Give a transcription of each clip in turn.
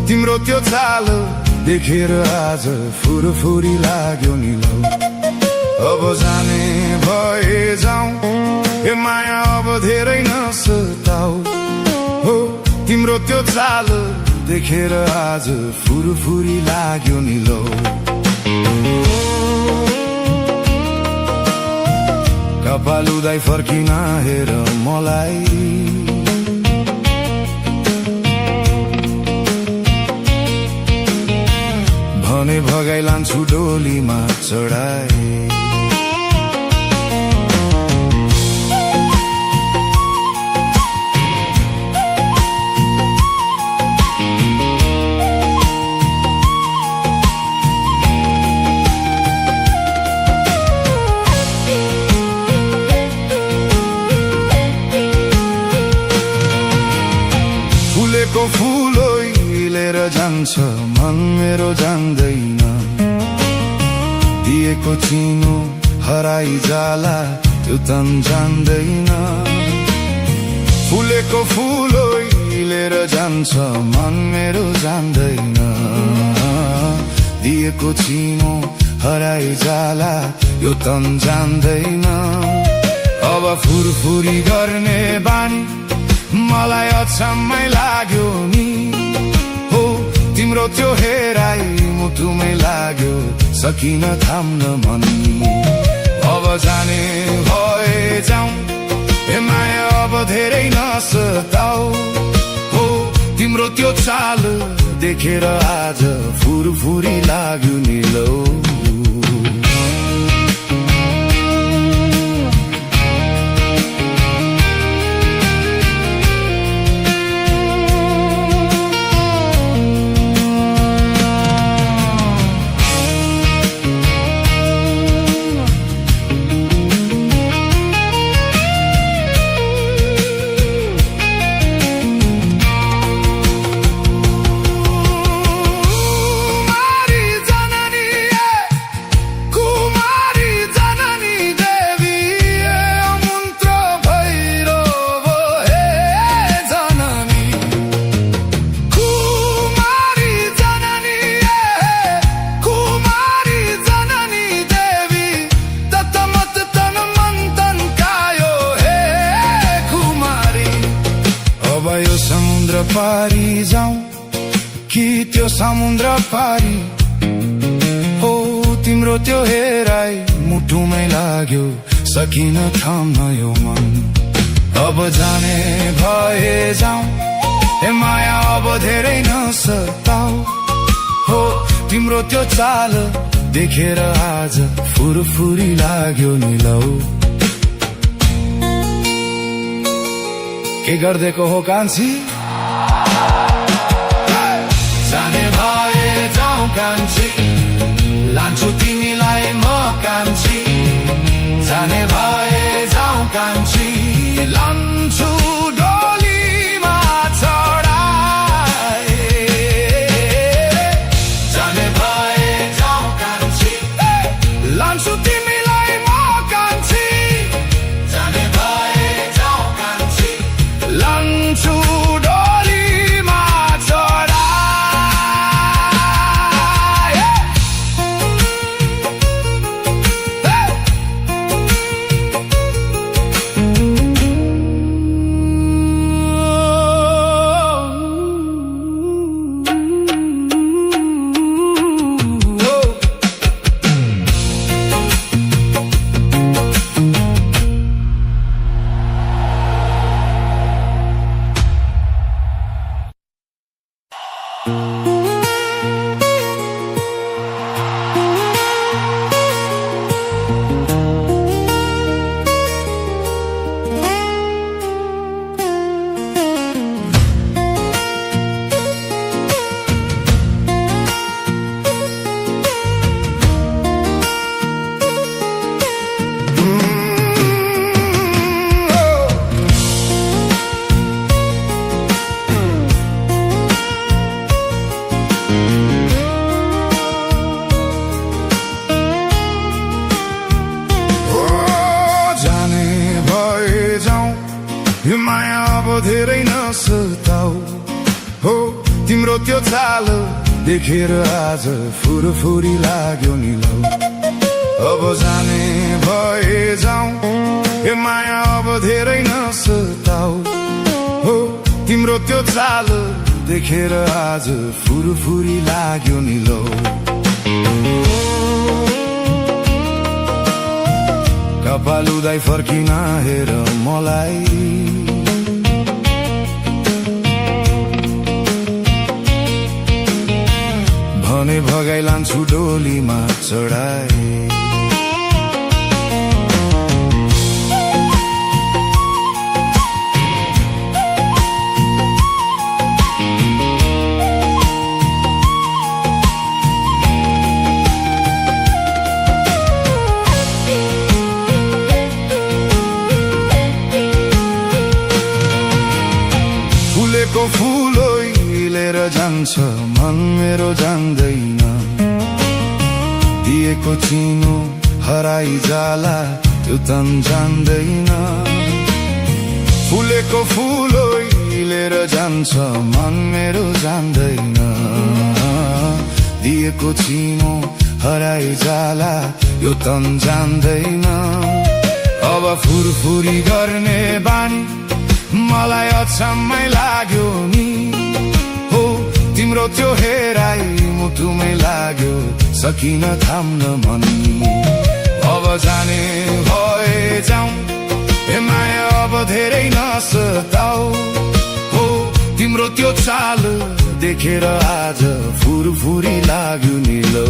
तिम्रो त्यो चाल देखेर आज फुरफुरी लाग्यो नि लौ। अब जाने भए जाऊ, ए माया अब धेरै नसताऊ। हो तिम्रो त्यो चाल देखेर आज फुरफुरी लाग्यो नि लौ। कपाल उदाई फर्किन हेर मलाई, भने भगाइ लान्छु डोलीमा चढाए। फुलेको फुलो लिएर जान्छ मन मेरो जान्दैन, दिएको चिनो हराई जाला त्यो तन जान्दैन। फुलेको फुलो लिएर जान्छ मन मेरो जान्दैन, दिएको चिनो हराई जाला यो तन जान्दैन। अब फुरफुरी गर्ने बानी मलाई अचम्मै लाग्यो नि। हो तिम्रो त्यो हेराइ मुटुमै लाग्यो, सकिन थाम्न मन। अब जाने भए जाऊ, ए माया अब धेरै नसताऊ। हो तिम्रो त्यो चाल देखेर आज फुरफुरी लाग्यो नि लौ। समुद्र पारी जाऊं कि त्यो समुद्र पारी। हो तिम्रो त्यो हेराइ मुटुमै लाग्यो, सकिन थाम्न यो मन। अब जाने भए जाऊं, ए माया अब धेरै नसताऊ। हो तिम्रो त्यो चाल देखेर आज फुरफुरी लाग्यो नि लौ। के गर्देको हो कान्छी? जाने भए जाऊ कान्छी, लान्छु तिमीलाई म कान्छी। जाने भए जाऊ कान्छी, लान्छु डोलीमा चढाए। जाने भए जाऊ कान्छी, लान्छु तिमीलाई म कान्छी। जाने भए जाऊ कान्छी, लान्छु डोलीमा चढाए। तिम्रो त्यो चाल देखेर आज फुरफुरी लाग्यो नि लौ। अब जाने भए जाऊ ए माया अब धेरै नसताऊ हो। तिम्रो त्यो चाल देखेर आज फुरफुरी लाग्यो नि लौ। कपाल उदाई फर्किन हेर मलाई, भने भगाइ लान्छु डोलीमा चढाए। फुलेको फुलो लिएर जान्छ मन मेरो जान्दैन, दिएको चिनो हराई जाला त्यो तन जान्दैन। फुलेको फुलो लिएर जान्छ मन मेरो जान्दैन, दिएको चिनो हराई जाला यो तन जान्दैन। अब फुरफुरी गर्ने बानी मलाई अचम्मै लाग्यो नि हो। तिम्रो त्यो हेराइ मुटुमै लाग्यो सकिन थाम्न मन। अब जाने भए जाऊ ए माया अब धेरै नसताऊ हो। तिम्रो त्यो चाल देखेर आज फुरफुरी लाग्यो नि लौ।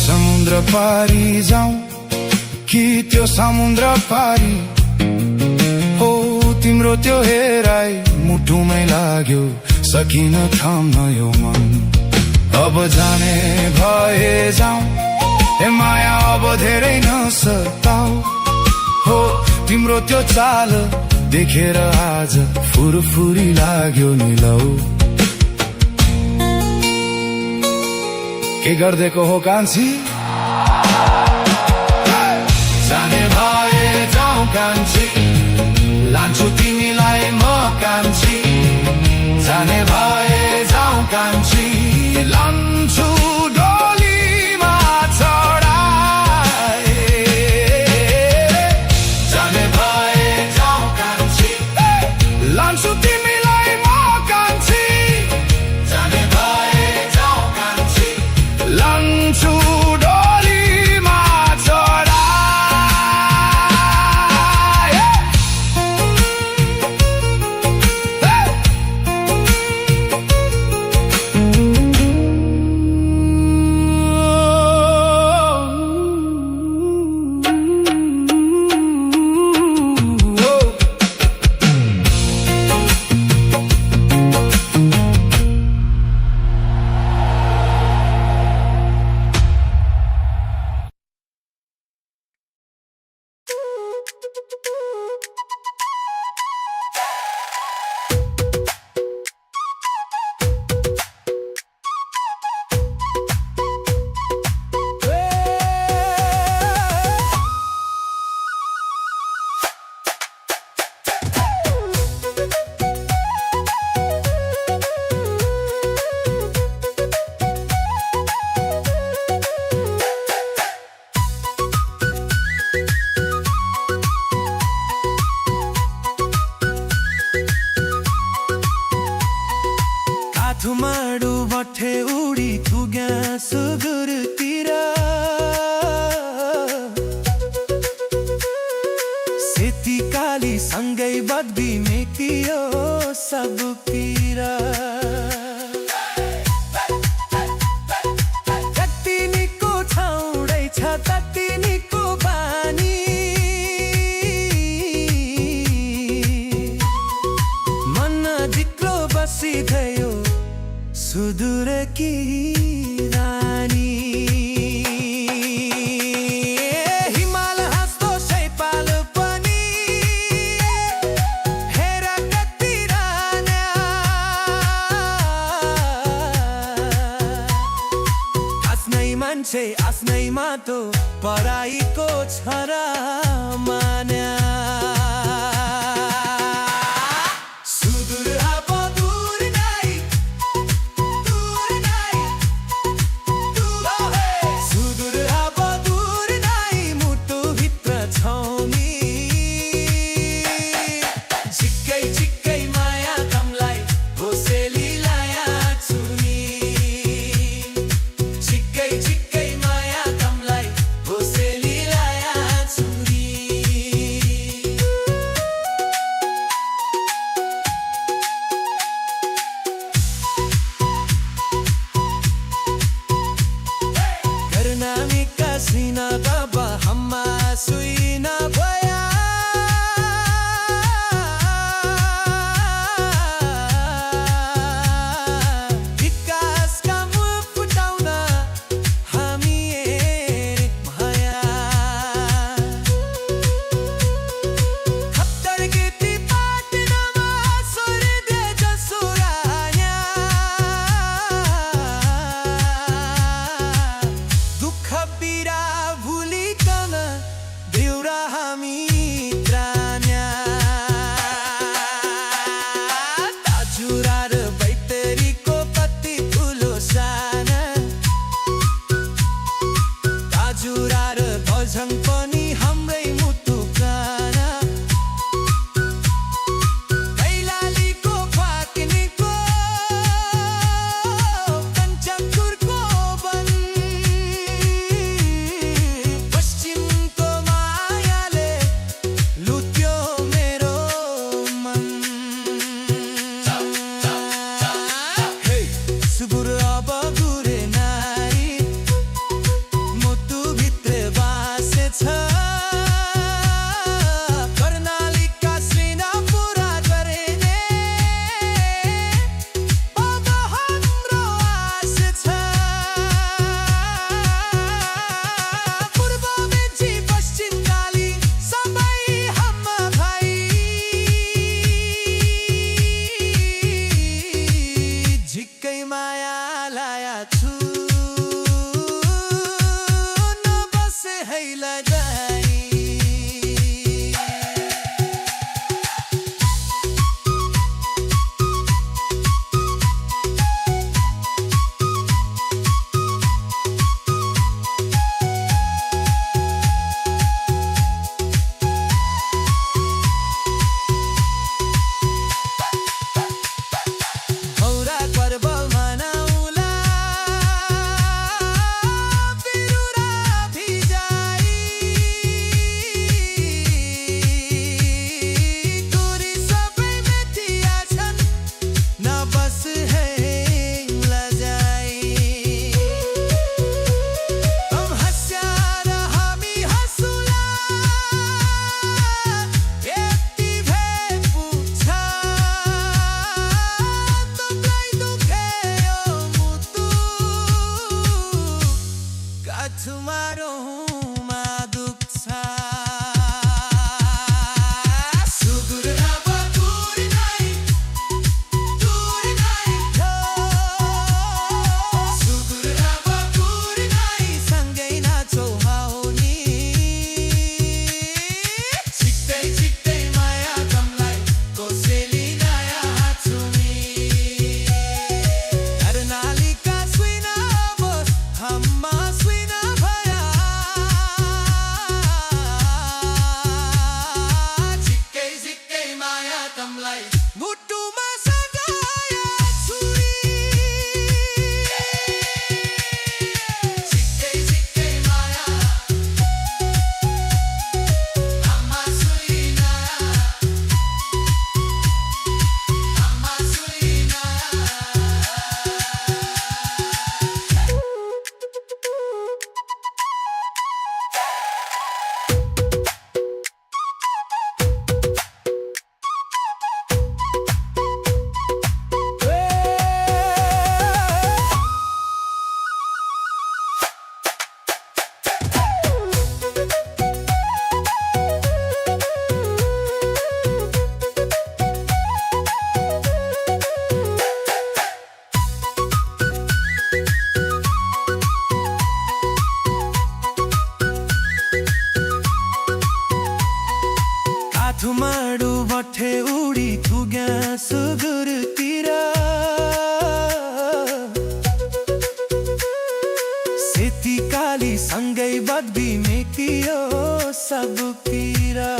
समुद्र पारी जाऊं कि त्यो समुद्र पारी हो। तिम्रो त्यो हेराइ मुटुमै लाग्यो सकिन थाम्न यो मन। अब जाने भए जाऊं ए माया अब धेरै नसताऊ हो। तिम्रो त्यो चाल देखेर आज फुरफुरी लाग्यो नि लौ। के गर्देको हो कान्छी? जाने भए जाऊ कान्छी, लान्छु तिमीलाई म कान्छी। जाने भए जाऊ कान्छी, लान्छु डोलीमा चढाए। जाने भए जाऊ कान्छी, लान्छु तिमीलाई म कान्छी। जाने भए जाऊ कान्छी, लान्छु डोलीमा चढाए। धुमाडु बठे उडी पुग्या सुगुरतिर बदबी मेटियो सब पीरा जति निको ठाउँ छ तति निको बानी मन जिक्लो बसिथयो सुदूर की रानी हिमाल हाँस्दो सैपाल पनि हेर कति राना आफ्नै मान्छे आफ्नै माटो पराईको छ र मान्या हातमाडु बठे उडी पुग्या सुगुरतिर सेती काली सँगै बद्बी मेटियो सब पीरा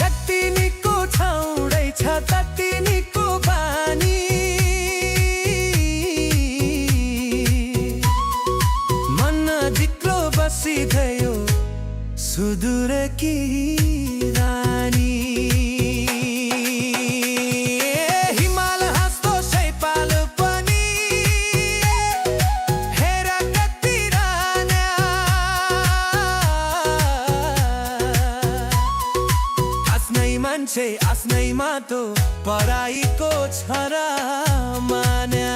जति निको छाउँदै छ तति निको बानी मन जित्रो बसिगयो सुदूर की रानी हिमाल हाँस्दो सैपाल पनि हेर कति राना आफ्नै मान्छे आफ्नै माटो पराईको छरा मान्या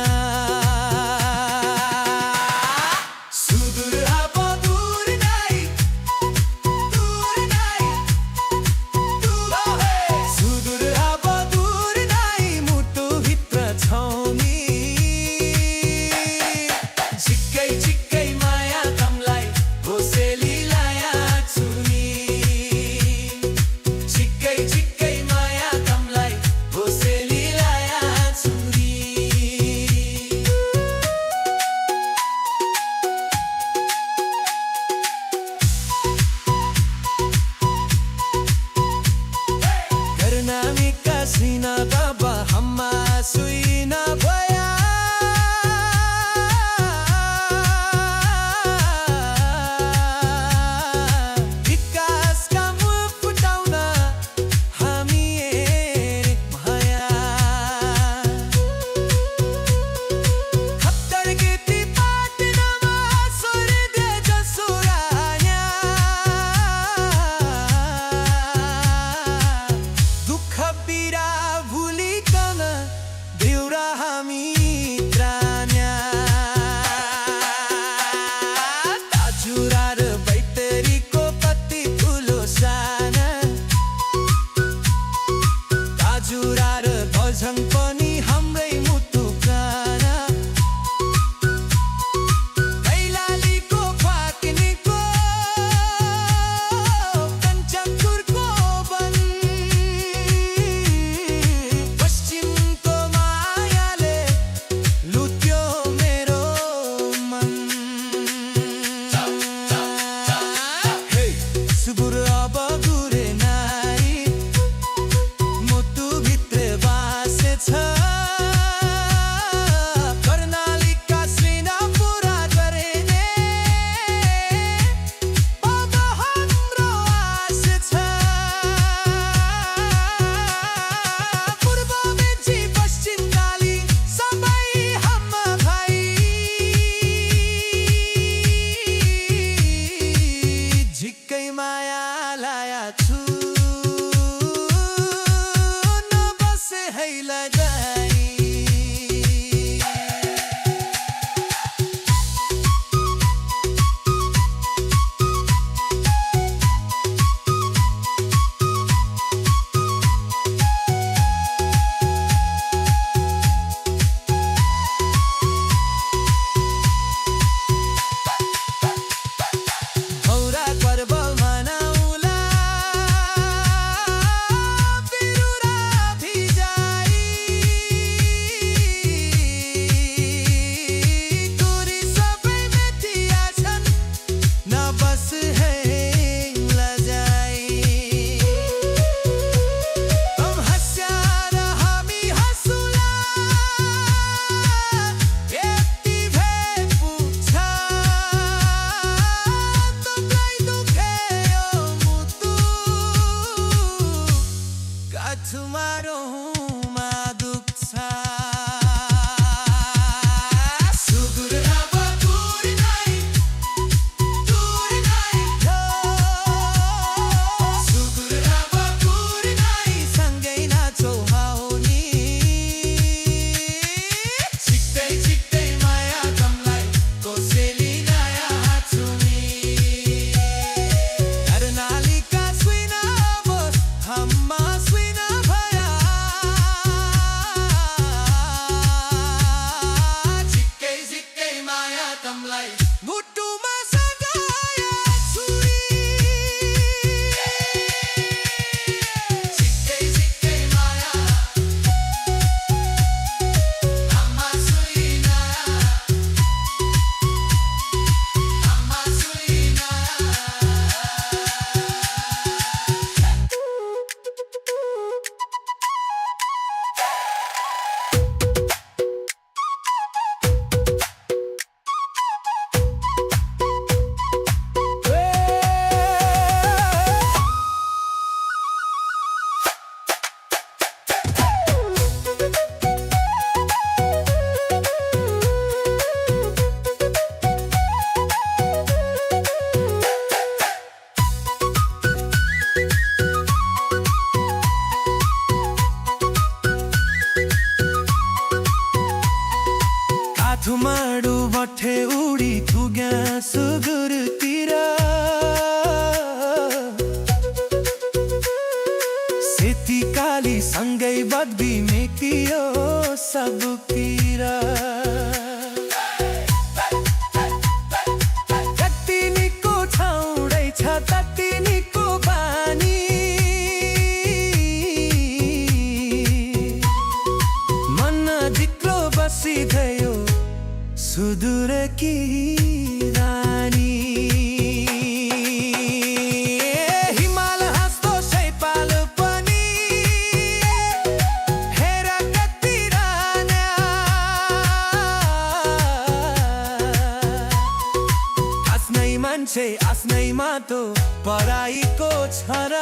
मान्छे आफ्नैमा त पराईको छ र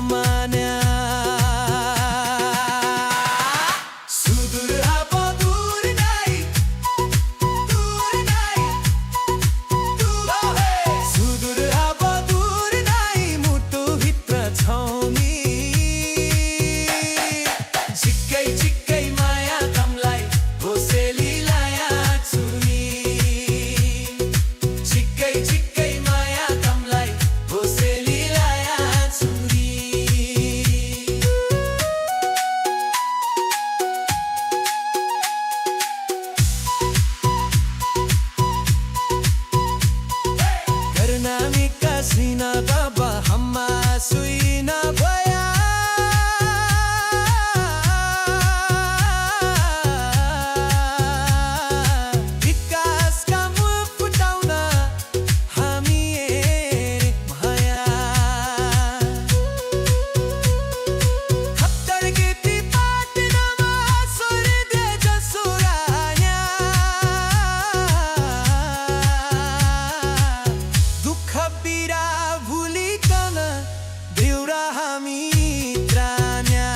मान्या सुदूर अब दूर नै सुदूर अब दूर नै मुटुभित्र छौ नि झिक्कै झिक्कै माया तमलाई होसेली लाया छु नि झिक्कै झिक्कै माया तमलाई होसेली लाया छु नि Karnamika sina baba hamma suina bhaya vikas ka mul futauna hami bhaya khattar giti patna ma sur de jasuranya दुःख पीडा भुलिकन देउरा हामी त्रान्या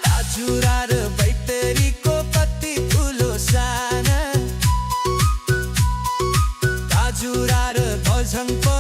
ताजुरा र बैतरीको कति ठुलो साना ताजुरा र धजङको